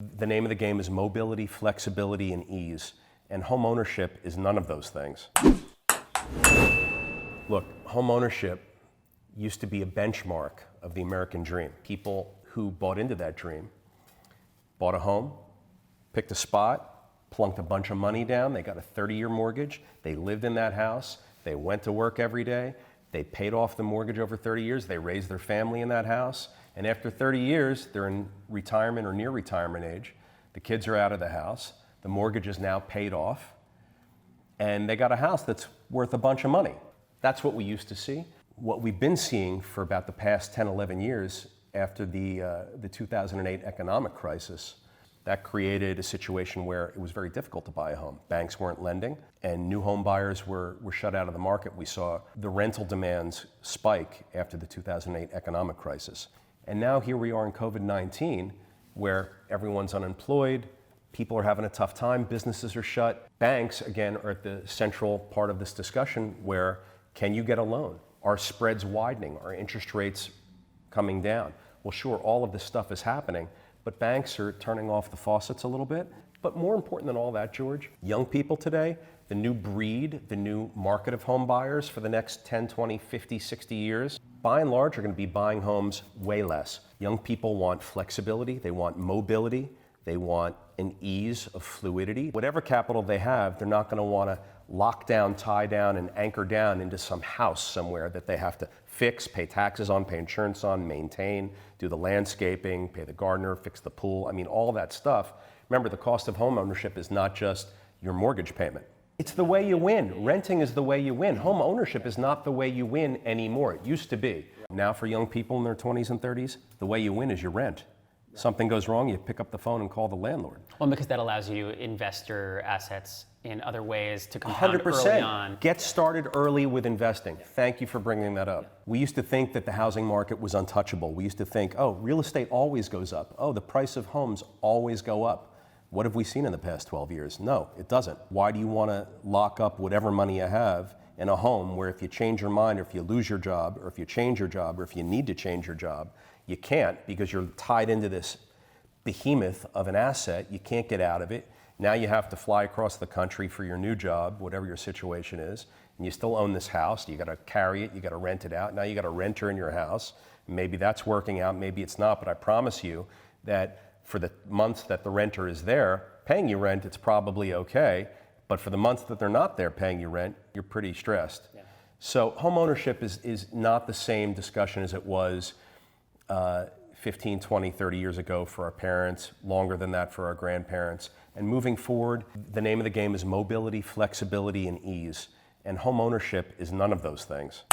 The name of the game is mobility, flexibility, and ease. And home ownership is none of those things. Look, home ownership used to be a benchmark of the American dream. People who bought into that dream bought a home, picked a spot, plunked a bunch of money down, they got a 30-year mortgage, they lived in that house, they went to work every day, they paid off the mortgage over 30 years, they raised their family in that house, and after 30 years, they're in retirement or near retirement age, the kids are out of the house, the mortgage is now paid off, and they got a house that's worth a bunch of money. That's what we used to see. What we've been seeing for about the past 10, 11 years after the 2008 economic crisis, that created a situation where it was very difficult to buy a home. Banks weren't lending, and new home buyers were shut out of the market. We saw the rental demands spike after the 2008 economic crisis. And now here we are in COVID-19, where everyone's unemployed, people are having a tough time, businesses are shut. Banks, again, are at the central part of this discussion where can you get a loan? Are spreads widening? Are interest rates coming down? Well, sure, all of this stuff is happening, but banks are turning off the faucets a little bit. But more important than all that, George, young people today, the new breed, the new market of home buyers for the next 10, 20, 50, 60 years, by and large are going to be buying homes way less. Young people want flexibility, they want mobility, they want an ease of fluidity. Whatever capital they have, they're not going to want to lock down, tie down, and anchor down into some house somewhere that they have to fix, pay taxes on, pay insurance on, maintain, do the landscaping, pay the gardener, fix the pool. I mean, all that stuff. Remember, the cost of home ownership is not just your mortgage payment. It's the way you win. Renting is the way you win. Home ownership is not the way you win anymore. It used to be. Now for young people in their 20s and 30s, the way you win is you rent. Something goes wrong, you pick up the phone and call the landlord. Well, because that allows you to invest your assets in other ways to compound early on. Get started early with investing. Thank you for bringing that up. We used to think that the housing market was untouchable. We used to think, oh, real estate always goes up. Oh, the price of homes always go up. What have we seen in the past 12 years? No, it doesn't. Why do you want to lock up whatever money you have in a home where if you change your mind, or if you lose your job, or if you change your job, or if you need to change your job, you can't because you're tied into this behemoth of an asset. You can't get out of it. Now you have to fly across the country for your new job, whatever your situation is, and you still own this house. You got to carry it, you got to rent it out. Now you got a renter in your house. Maybe that's working out, maybe it's not, but I promise you that for the months that the renter is there paying you rent, it's probably okay. But for the months that they're not there paying you rent, you're pretty stressed. Yeah. So home ownership is not the same discussion as it was 15, 20, 30 years ago for our parents, longer than that for our grandparents. And moving forward, the name of the game is mobility, flexibility, and ease. And home ownership is none of those things.